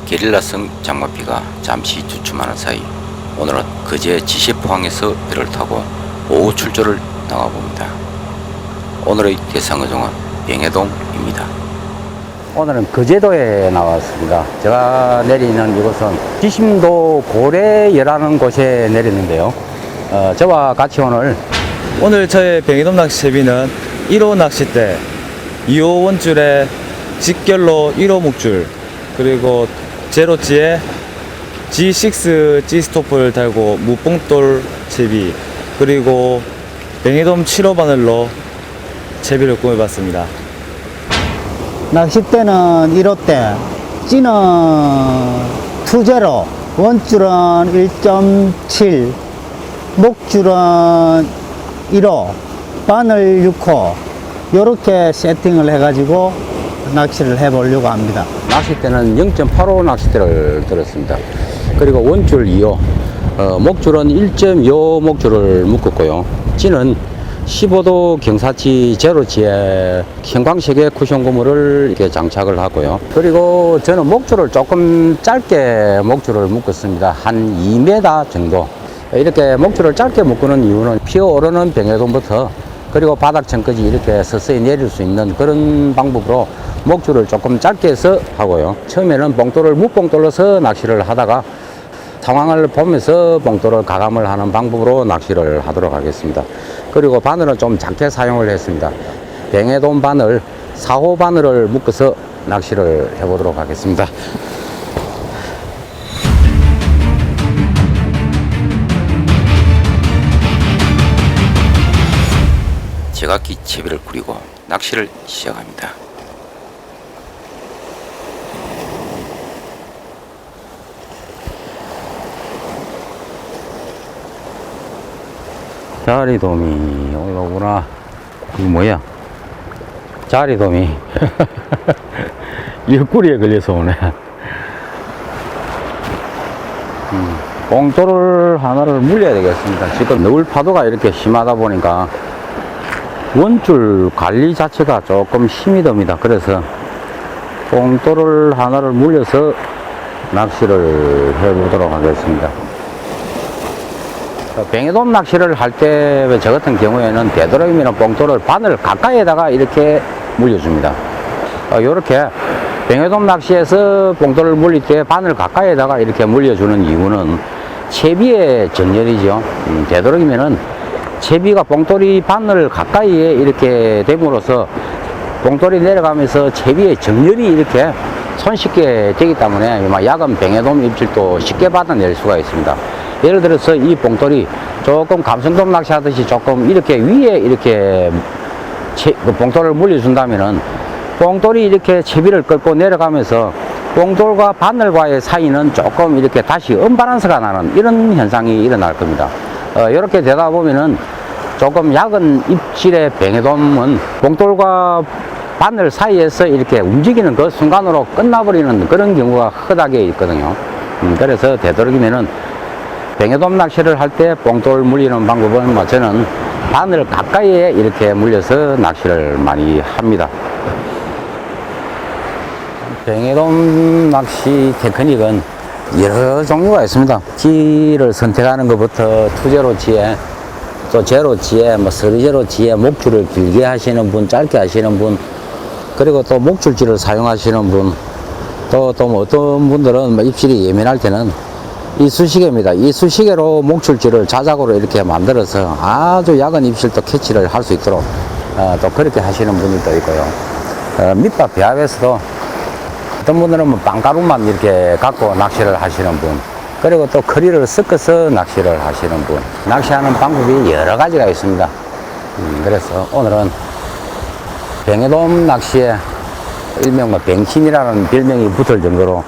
게릴라성 장맛비가 잠시 주춤하는 사이 오늘은 거제 지시포항에서 배를 타고 오후 출조를 나가봅니다. 오늘의 대상어종은 병해돔입니다. 오늘은 거제도에 나왔습니다. 제가 내리는 이곳은 지심도 고래여라는 곳에 내리는데요. 저와 같이 오늘 저의 병해돔 낚시 채비는 1호 낚싯대, 2호 원줄에 직결로 1호 목줄, 그리고 제로찌에 G6 G스토프를 달고 무뽕돌 채비, 그리고 병해돔 7호 바늘로 채비를 꾸며봤습니다. 낚싯대는 1호대, 찌는 2제로, 원줄은 1.7, 목줄은 1호, 바늘 6호, 이렇게 세팅을 해가지고 낚시를 해보려고 합니다. 낚싯대는 0.85 낚싯대를 들었습니다. 그리고 원줄 2호, 목줄은 1.25 목줄을 묶었고요. 찌는 15도 경사치 제로치에 형광색의 쿠션 고무를 이렇게 장착을 하고요. 그리고 저는 목줄을 조금 짧게 목줄을 묶었습니다. 한 2m 정도. 이렇게 목줄을 짧게 묶는 이유는 피어오르는 병해돔부터 그리고 바닥천까지 이렇게 서서히 내릴 수 있는 그런 방법으로 목줄을 조금 짧게 해서 하고요. 처음에는 봉돌을 무봉돌로서 낚시를 하다가 상황을 보면서 봉돌을 가감을 하는 방법으로 낚시를 하도록 하겠습니다. 그리고 바늘은 좀 작게 사용을 했습니다. 병해돔 바늘 4호 바늘을 묶어서 낚시를 해보도록 하겠습니다. 제각기 채비를 꾸리고 낚시를 시작합니다. 자리돔이 오구나. 이거 뭐야? 자리돔이 옆구리에 걸려서 오네. 봉돌을 하나를 물려야 되겠습니다. 지금 너울 파도가 이렇게 심하다 보니까 원줄 관리 자체가 조금 힘이 듭니다. 그래서 봉돌을 하나를 물려서 낚시를 해보도록 하겠습니다. 병해돔 낚시를 할 때 저 같은 경우에는 되도록이면 봉돌을 바늘 가까이에다가 이렇게 물려줍니다. 이렇게 병해돔 낚시에서 봉돌을 물릴 때 바늘 가까이에다가 이렇게 물려주는 이유는 채비의 정렬이죠. 되도록이면은 채비가 봉돌이 바늘 가까이에 이렇게 됨으로써 봉돌이 내려가면서 채비의 정렬이 이렇게 손쉽게 되기 때문에 야간 병해돔 입질도 쉽게 받아낼 수가 있습니다. 예를 들어서 이 봉돌이 조금 감성돔 낚시하듯이 조금 이렇게 위에 이렇게 봉돌을 물려준다면은 봉돌이 이렇게 채비를 끌고 내려가면서 봉돌과 바늘과의 사이는 조금 이렇게 다시 언밸런스가 나는 이런 현상이 일어날 겁니다. 이렇게 되다 보면은 조금 약은 입질의 병해돔은 봉돌과 바늘 사이에서 이렇게 움직이는 그 순간으로 끝나버리는 그런 경우가 흔하게 있거든요. 그래서 되도록이면은 병해돔 낚시를 할 때 봉돌 물리는 방법은 저는 바늘 가까이에 이렇게 물려서 낚시를 많이 합니다. 병해돔 낚시 테크닉은 여러 종류가 있습니다. 지를 선택하는 것부터 투제로치에 또 제로치에 서리제로치에 목줄을 길게 하시는 분, 짧게 하시는 분, 그리고 또 목줄지를 사용하시는 분, 또 어떤 분들은 입질이 예민할 때는 이 수시개입니다. 이 수시개로 목줄지를 자작으로 이렇게 만들어서 아주 약은 입질도 캐치를 할 수 있도록 또 그렇게 하시는 분들도 있고요. 밑밥 배합에서도 어떤 분들은 빵가루만 이렇게 갖고 낚시를 하시는 분, 그리고 또 커리를 섞어서 낚시를 하시는 분, 낚시하는 방법이 여러 가지가 있습니다. 그래서 오늘은 병해돔 낚시에 일명 병신이라는 별명이 붙을 정도로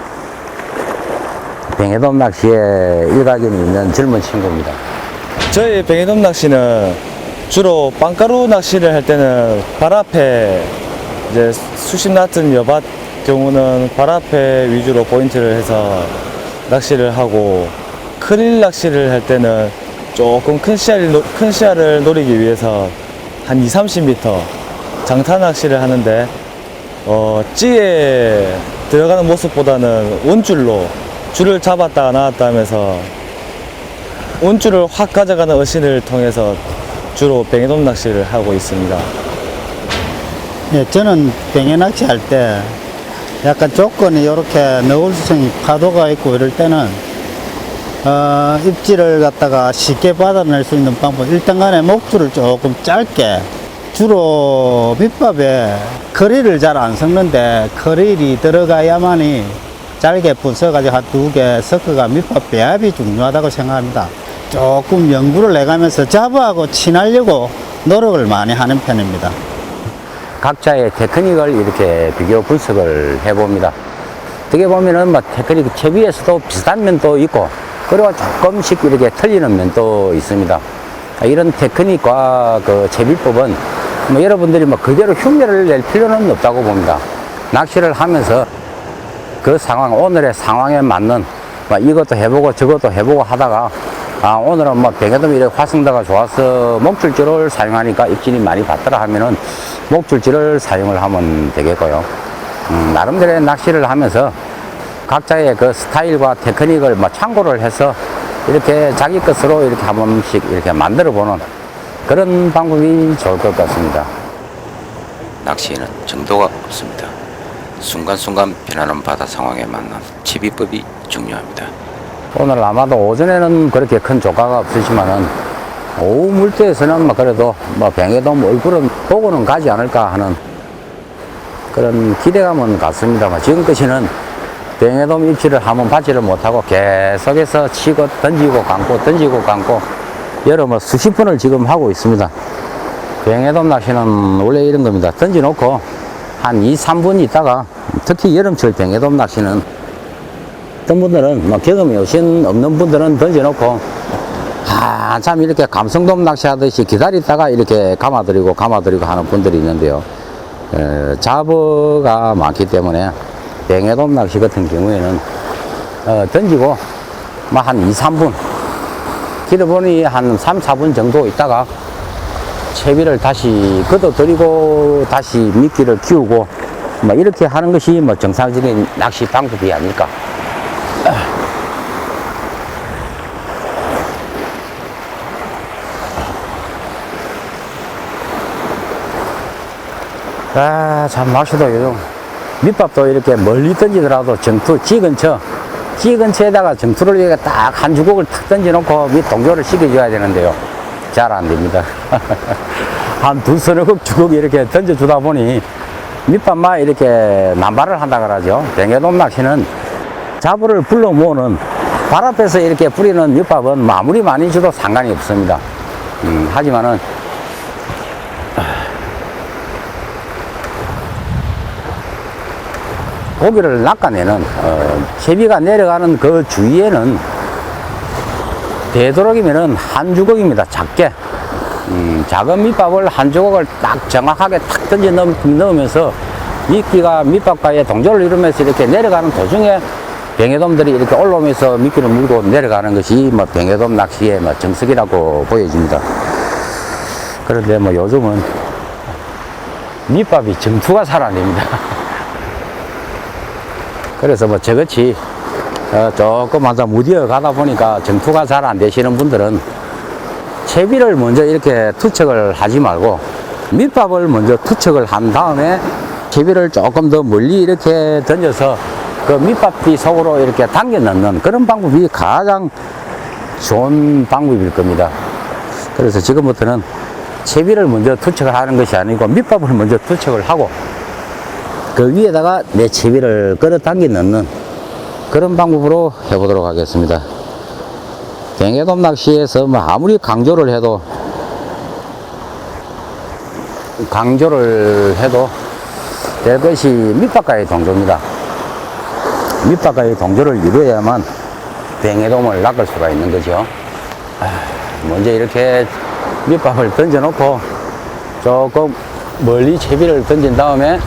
병해돔 낚시에 일가견이 있는 젊은 친구입니다. 저희 병해돔 낚시는 주로 빵가루 낚시를 할 때는 발 앞에 이제 수심 낮은 여밭 경우는 발 앞에 위주로 포인트를 해서 낚시를 하고, 크릴 낚시를 할 때는 조금 큰 시야를 노리기 위해서 한 2, 30m 장타 낚시를 하는데 찌에 들어가는 모습보다는 원줄로 줄을 잡았다 놨다 하면서 원줄을 확 가져가는 어신을 통해서 주로 뱅에돔 낚시를 하고 있습니다. 예, 저는 뱅에 낚시할 때 약간 조건이 이렇게 너울성이 파도가 있고 이럴 때는 입질을 갖다가 쉽게 받아낼 수 있는 방법, 일단 간에 목줄을 조금 짧게, 주로 밑밥에 커리를 잘 안 섞는데 커리를 들어가야만이 잘게 부숴가지고 한 2개 섞어가 밑밥 배합이 중요하다고 생각합니다. 조금 연구를 해가면서 잡어하고 친하려고 노력을 많이 하는 편입니다. 각자의 테크닉을 이렇게 비교 분석을 해봅니다. 어떻게 보면은 뭐 테크닉 채비에서도 비슷한 면도 있고, 그리고 조금씩 이렇게 틀리는 면도 있습니다. 이런 테크닉과 그 채비법은 뭐 여러분들이 뭐 그대로 흉내를 낼 필요는 없다고 봅니다. 낚시를 하면서 그 상황, 오늘의 상황에 맞는 뭐 이것도 해보고 저것도 해보고 하다가 오늘은 뭐 뱅에돔이 이렇게 활성도가 좋아서 목줄질을 사용하니까 입질이 많이 받더라 하면은 목줄질을 사용을 하면 되겠고요. 나름대로의 낚시를 하면서 각자의 그 스타일과 테크닉을 뭐 참고를 해서 이렇게 자기 것으로 이렇게 한 번씩 이렇게 만들어 보는 그런 방법이 좋을 것 같습니다. 낚시에는 정도가 없습니다. 순간순간 변하는 바다 상황에 맞는 채비법이 중요합니다. 오늘 아마도 오전에는 그렇게 큰 조과가 없으시면은 오후 물때에서는 뭐 그래도 뭐 뱅에돔 얼굴은 보고는 가지 않을까 하는 그런 기대감은 같습니다만, 지금까지는 뱅에돔 입질을 한번 받지를 못하고 계속해서 치고 던지고 감고 던지고 감고 여러 뭐 수십 번을 지금 하고 있습니다. 뱅에돔 낚시는 원래 이런 겁니다. 던져놓고 한 2, 3분 있다가, 특히 여름철 뱅에돔 낚시는 어떤 분들은 뭐 경험이 없는 분들은 던져놓고 한참 이렇게 감성돔 낚시하듯이 기다리다가 이렇게 감아드리고 하는 분들이 있는데요. 잡어가 많기 때문에 뱅에돔 낚시 같은 경우에는 던지고 뭐 한 2, 3분 길어보니 한 3, 4분 정도 있다가 채비를 다시 걷어들이고 다시 미끼를 키우고 뭐 이렇게 하는 것이 뭐 정상적인 낚시 방법이 아닐까. 참 낚시도 요즘 밑밥도 이렇게 멀리 던지더라도 정투 지 근처에다가 정투를 이렇게 딱 한 주걱을 탁 던져놓고 밑 동조를 시켜줘야 되는데요. 잘 안 됩니다. 한 두서너 주걱 이렇게 던져주다 보니 밑밥만 이렇게 남발을 한다 그러죠. 뱅에돔 낚시는 잡어를 불러 모으는 발 앞에서 이렇게 뿌리는 밑밥은 아무리 많이 줘도 상관이 없습니다. 하지만은 고기를 낚아내는 채비가 내려가는 그 주위에는 되도록이면은 한 주걱입니다. 작게 작은 밑밥을 한 주걱을 딱 정확하게 탁 던져 넣으면서 미끼가 밑밥과의 동조를 이루면서 이렇게 내려가는 도중에 뱅에돔들이 이렇게 올라오면서 미끼를 물고 내려가는 것이 뭐 뱅에돔 낚시의 뭐 정석이라고 보여집니다. 그런데 뭐 요즘은 밑밥이 정투가 잘 안 됩니다. 그래서 뭐 저같이 조금 하다 무디어 가다 보니까 정투가 잘 안 되시는 분들은 채비를 먼저 이렇게 투척을 하지 말고 밑밥을 먼저 투척을 한 다음에 채비를 조금 더 멀리 이렇게 던져서 그 밑밥 뒤 속으로 이렇게 당겨 넣는 그런 방법이 가장 좋은 방법일 겁니다. 그래서 지금부터는 채비를 먼저 투척을 하는 것이 아니고 밑밥을 먼저 투척을 하고 그 위에다가 내 채비를 끌어당겨 넣는 그런 방법으로 해보도록 하겠습니다. 뱅에돔 낚시에서 뭐 아무리 강조를 해도 될 것이 밑밥과의 동조입니다. 밑밥과의 동조를 이루어야만 뱅에돔을 낚을 수가 있는 거죠. 먼저 이렇게 밑밥을 던져 놓고 조금 멀리 채비를 던진 다음에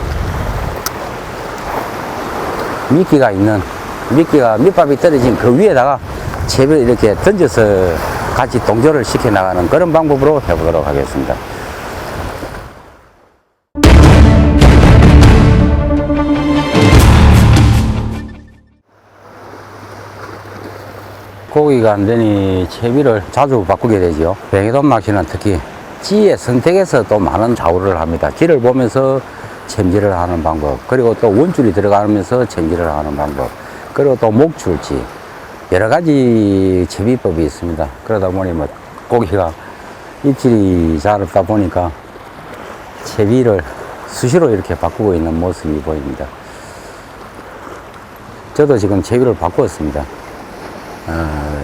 미끼가 밑밥이 떨어진 그 위에다가 채비를 이렇게 던져서 같이 동조를 시켜 나가는 그런 방법으로 해보도록 하겠습니다. 고기가 안 되니 채비를 자주 바꾸게 되죠. 뱅에돔 낚시는 특히 찌의 선택에서 또 많은 좌우를 합니다. 지를 보면서 챔질을 하는 방법, 그리고 또 원줄이 들어가면서 챔질을 하는 방법, 그리고 또 목줄지, 여러 가지 채비법이 있습니다. 그러다 보니 뭐 고기가 입질이 잘 없다 보니까 채비를 수시로 이렇게 바꾸고 있는 모습이 보입니다. 저도 지금 채비를 바꾸었습니다.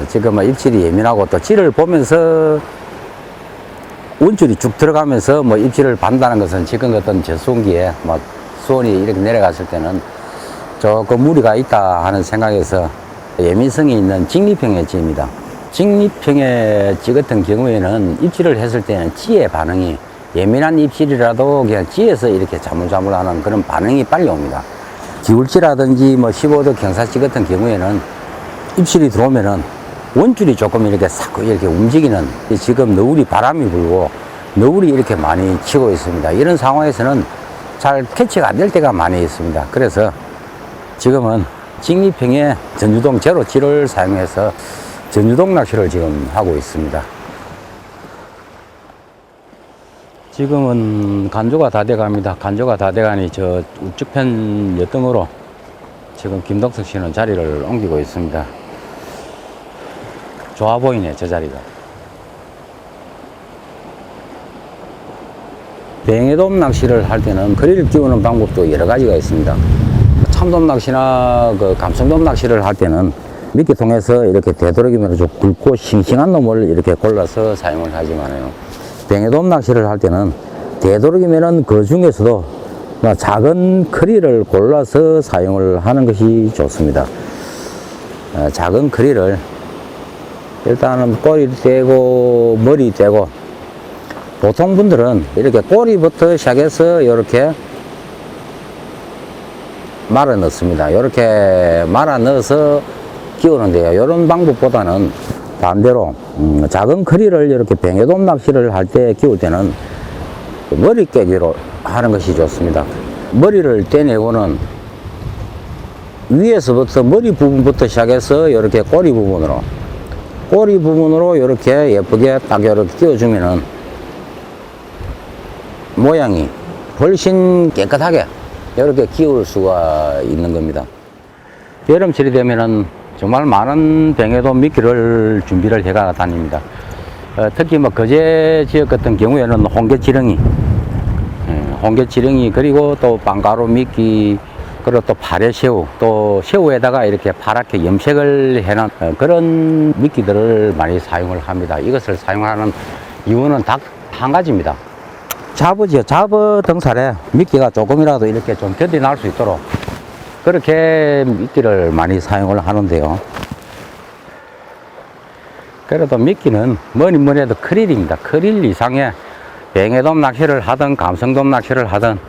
지금 뭐 입질이 예민하고 또 찌를 보면서 원줄이 쭉 들어가면서 뭐 입질을 받는다는 것은 지금 어떤 저수온기에 뭐 수온이 이렇게 내려갔을 때는 조금 무리가 있다 하는 생각에서 예민성이 있는 직립형의 찌입니다. 직립형의 찌 같은 경우에는 입질을 했을 때는 찌의 반응이 예민한 입질이라도 그냥 찌에서 이렇게 자물자물하는 그런 반응이 빨리 옵니다. 기울찌라든지 뭐 15도 경사찌 같은 경우에는 입질이 들어오면은 원줄이 조금 이렇게 싹 이렇게 움직이는, 지금 너울이 바람이 불고 너울이 이렇게 많이 치고 있습니다. 이런 상황에서는 잘 캐치가 안 될 때가 많이 있습니다. 그래서 지금은 직립형의 전유동 제로 찌를 사용해서 전유동 낚시를 지금 하고 있습니다. 지금은 간조가 다 돼갑니다. 간조가 다 돼가니 저 우측편 여등으로 지금 김덕석 씨는 자리를 옮기고 있습니다. 좋아 보이네, 저 자리가. 뱅에돔 낚시를 할 때는 그릴을 끼우는 방법도 여러 가지가 있습니다. 참돔 낚시나 그 감성돔 낚시를 할 때는 미끼 통해서 이렇게 되도록이면 좀 굵고 싱싱한 놈을 이렇게 골라서 사용을 하지만요. 뱅에돔 낚시를 할 때는 되도록이면은 그 중에서도 작은 크릴을 골라서 사용을 하는 것이 좋습니다. 작은 크릴을 일단은 꼬리 떼고 머리 떼고, 보통 분들은 이렇게 꼬리부터 시작해서 이렇게 말아 넣습니다. 이렇게 말아 넣어서 끼우는데요. 이런 방법보다는 반대로 작은 크릴을 이렇게 뱅에돔 낚시를 할 때 끼울 때는 머리 깨기로 하는 것이 좋습니다. 머리를 떼내고는 위에서부터 머리 부분부터 시작해서 이렇게 꼬리 부분으로 이렇게 예쁘게 딱 이렇게 끼워주면은 모양이 훨씬 깨끗하게 이렇게 끼울 수가 있는 겁니다. 여름철이 되면은 정말 많은 뱅에돔 미끼를 준비를 해가 다닙니다. 특히 뭐 거제 지역 같은 경우에는 홍게지렁이, 그리고 또 빵가루 미끼, 그리고 또 파래새우, 또 새우에다가 이렇게 파랗게 염색을 해놓은 그런 미끼들을 많이 사용을 합니다. 이것을 사용하는 이유는 딱 한 가지입니다. 잡어 등살에 미끼가 조금이라도 이렇게 좀 견디 나올 수 있도록 그렇게 미끼를 많이 사용을 하는데요. 그래도 미끼는 뭐니 해도 크릴입니다. 크릴 이상의 뱅에돔 낚시를 하든 감성돔 낚시를 하든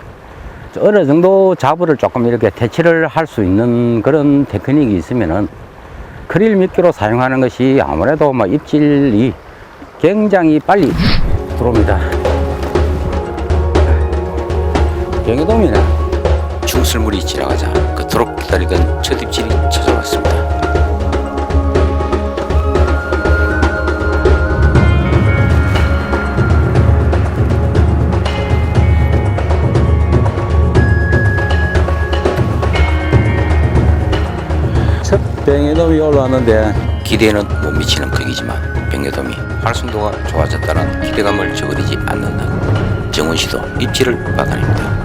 어느 정도 잡어를 조금 이렇게 퇴치를 할 수 있는 그런 테크닉이 있으면은 크릴 미끼로 사용하는 것이 아무래도 뭐 입질이 굉장히 빨리 들어옵니다. 뱅에돔이는 중슬물이 지나가자 그토록 기다리던 첫 입질이 찾아왔습니다. 첫 뱅에돔이 올라왔는데 기대에는 못 미치는 크기지만 뱅에돔이 활성도가 좋아졌다는 기대감을 저버리지 않는 듯 정훈 씨도 입질을 받아냅니다.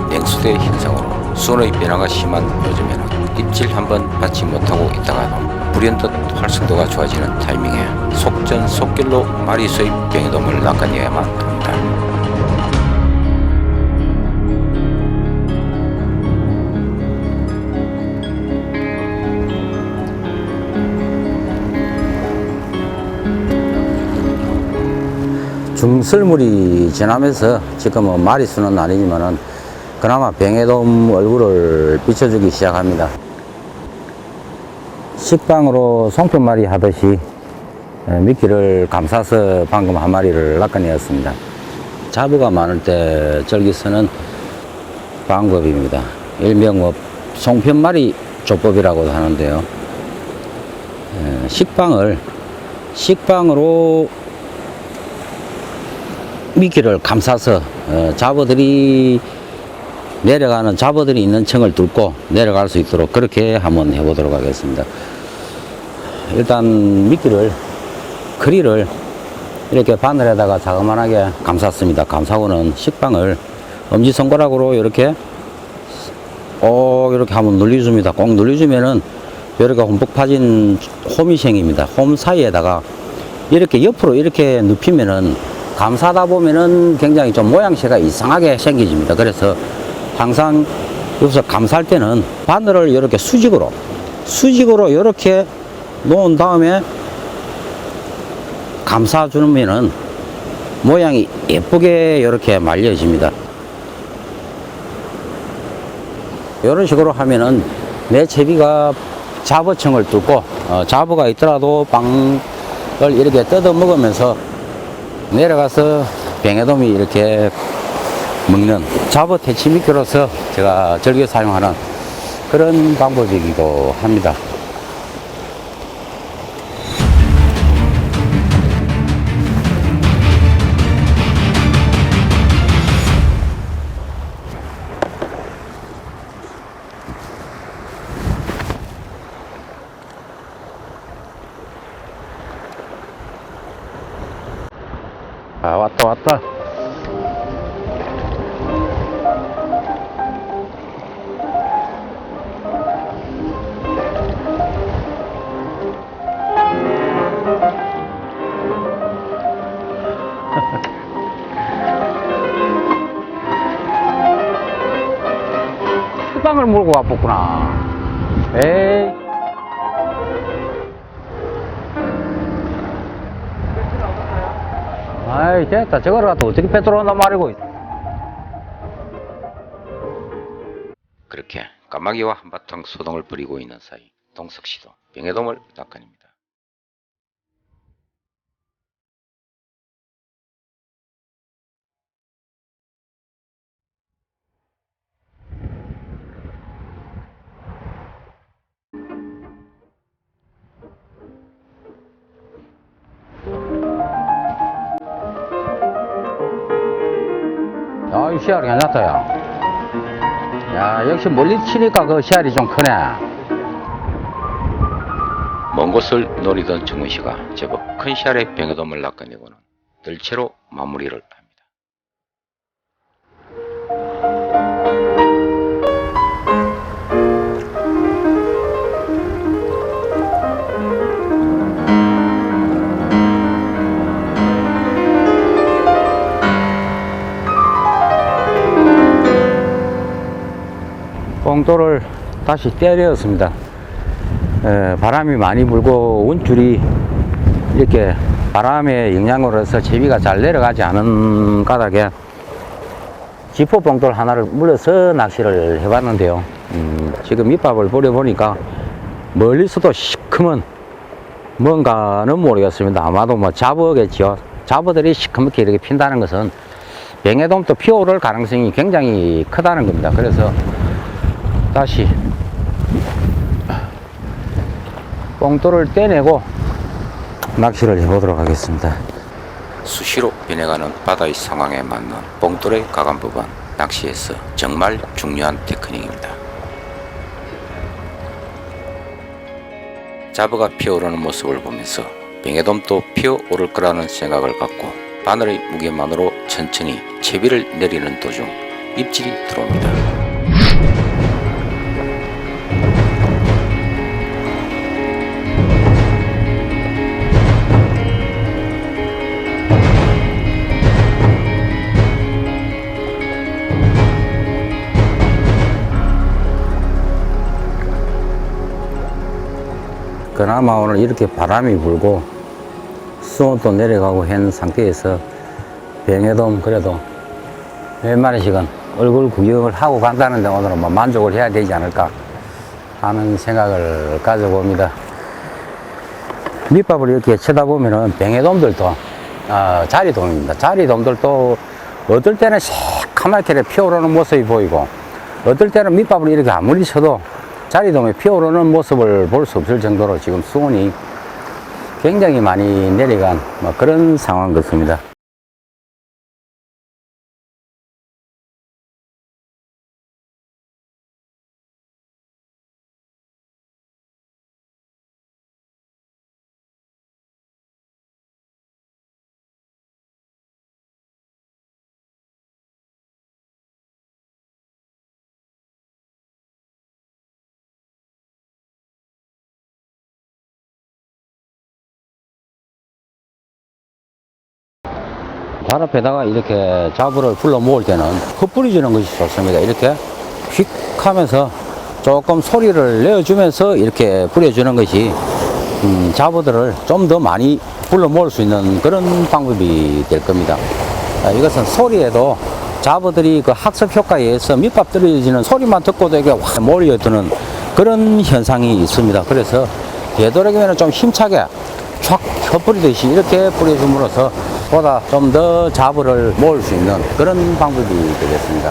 냉수대 현상으로 수온의 변화가 심한 요즘에는 입질 한번 받지 못하고 있다가도 불현듯 활성도가 좋아지는 타이밍에 속전속결로 마리수의 뱅에돔을 낚아내야만 합니다. 중설물이 지나면서 지금은 마리수는 아니지만은 그나마 뱅에돔 얼굴을 비춰주기 시작합니다. 식빵으로 송편말이 하듯이 미끼를 감싸서 방금 한 마리를 낚아내었습니다. 자부가 많을 때 절기 쓰는 방법입니다. 일명 뭐 송편말이 조법이라고도 하는데요. 식빵으로 미끼를 감싸서 잡어들이 내려가는 잡어들이 있는 층을 뚫고 내려갈 수 있도록 그렇게 한번 해보도록 하겠습니다. 일단 미끼를 크리를 이렇게 바늘에다가 자그만하게 감쌌습니다. 감싸고는 식빵을 엄지손가락으로 이렇게 이렇게 한번 눌려줍니다. 꼭 눌려주면은 이렇게 홈뻑 파진 홈이 생깁니다. 홈 사이에다가 이렇게 옆으로 이렇게 눕히면은 감싸다 보면은 굉장히 좀 모양새가 이상하게 생기집니다. 그래서 항상 여기서 감쌀 때는 바늘을 이렇게 수직으로 이렇게 놓은 다음에 감싸주면은 모양이 예쁘게 이렇게 말려집니다. 이런 식으로 하면은 내 채비가 잡어층을 뚫고 잡어가 있더라도 빵을 이렇게 뜯어 먹으면서 내려가서 뱅에돔이 이렇게 먹는 잡어 퇴치 미끼로서 제가 즐겨 사용하는 그런 방법이기도 합니다. 아, 왔다. 식빵을 물고 와봤구나. 에이. 아이, 됐다. 저걸 갖다 어떻게 빼들어온단 말이고. 그렇게 까마귀와 한바탕 소동을 벌이고 있는 사이 동석씨도 뱅에돔을 낚아냅니다. 이 씨알이 괜찮다, 야, 역시 멀리 치니까 그 씨알이 좀 크네. 먼 곳을 노리던 정훈 씨가 제법 큰 씨알의 뱅에돔을 낚아내고는 들채로 마무리를 합니다. 봉돌을 다시 때렸습니다. 바람이 많이 불고 운줄이 이렇게 바람의 영향으로서 제비가 잘 내려가지 않은 까닭에 지포 봉돌 하나를 물어서 낚시를 해봤는데요. 지금 밑밥을 뿌려보니까 멀리서도 시커먼 뭔가는 모르겠습니다. 아마도 뭐 잡어겠죠. 잡어들이 시커멓게 이렇게 핀다는 것은 뱅에돔도 피어오를 가능성이 굉장히 크다는 겁니다. 그래서 다시 봉돌을 떼내고 낚시를 해보도록 하겠습니다. 수시로 변해가는 바다의 상황에 맞는 봉돌의 가감법은 낚시에서 정말 중요한 테크닉입니다. 잡어가 피어오르는 모습을 보면서 뱅에돔도 피어오를 거라는 생각을 갖고 바늘의 무게만으로 천천히 채비를 내리는 도중 입질이 들어옵니다. 그나마 오늘 이렇게 바람이 불고 수온도 내려가고 한 상태에서 뱅에돔 그래도 몇 마리씩은 얼굴 구경을 하고 간다는데 오늘은 뭐 만족을 해야 되지 않을까 하는 생각을 가져봅니다. 밑밥을 이렇게 쳐다보면은 뱅에돔들도 자리돔입니다. 자리돔들도 어떨 때는 새카맣게 피어오르는 모습이 보이고 어떨 때는 밑밥을 이렇게 아무리 쳐도 자리돔이 피어오르는 모습을 볼 수 없을 정도로 지금 수온이 굉장히 많이 내려간 그런 상황 같습니다. 발 앞에다가 이렇게 자부를 불러 모을 때는 흩뿌려주는 것이 좋습니다. 이렇게 휙 하면서 조금 소리를 내어주면서 이렇게 뿌려주는 것이 자부들을 좀 더 많이 불러 모을 수 있는 그런 방법이 될 겁니다. 이것은 소리에도 자부들이 그 학습 효과에 의해서 밑밥 떨어지는 소리만 듣고도 이게 확 몰려드는 그런 현상이 있습니다. 그래서 되도록이면 좀 힘차게 촥 흩뿌리듯이 이렇게 뿌려줌으로써 보다 좀 더 자부를 모을 수 있는 그런 방법이 되겠습니다.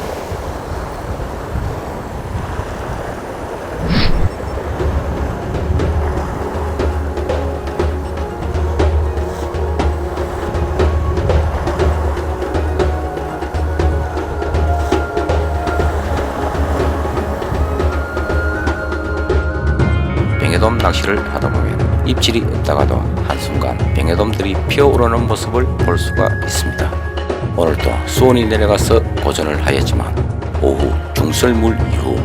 뱅에돔 낚시를 하다 보면 입질이 없다가도 한순간 뱅에돔들이 피어오르는 모습을 볼 수가 있습니다. 오늘도 수온이 내려가서 고전을 하였지만 오후 중설물 이후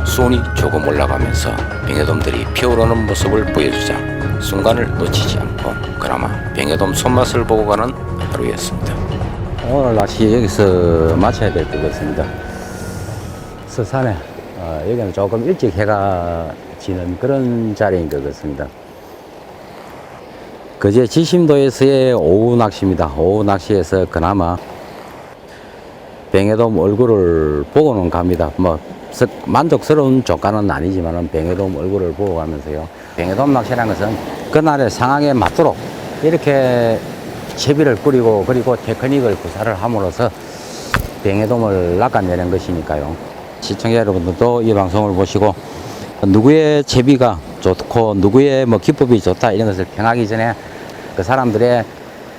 수온이 조금 올라가면서 뱅에돔들이 피어오르는 모습을 보여주자 순간을 놓치지 않고 그나마 뱅에돔 손맛을 보고 가는 하루였습니다. 오늘 낚시 여기서 마쳐야 될 것 같습니다. 서산에 여기는 조금 일찍 해가 지는 그런 자리인 것 같습니다. 그제 지심도에서의 오후 낚시입니다. 오후 낚시에서 그나마 뱅에돔 얼굴을 보고는 갑니다. 만족스러운 조과는 아니지만 뱅에돔 얼굴을 보고 가면서요. 뱅에돔 낚시라는 것은 그날의 상황에 맞도록 이렇게 채비를 꾸리고 그리고 테크닉을 구사를 함으로써 뱅에돔을 낚아내는 것이니까요. 시청자 여러분들도 이 방송을 보시고 누구의 채비가 좋고 누구의 기법이 좋다 이런 것을 평하기 전에 그 사람들의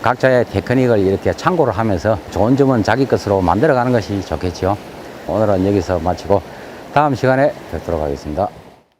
각자의 테크닉을 이렇게 참고를 하면서 좋은 점은 자기 것으로 만들어가는 것이 좋겠죠. 오늘은 여기서 마치고 다음 시간에 뵙도록 하겠습니다.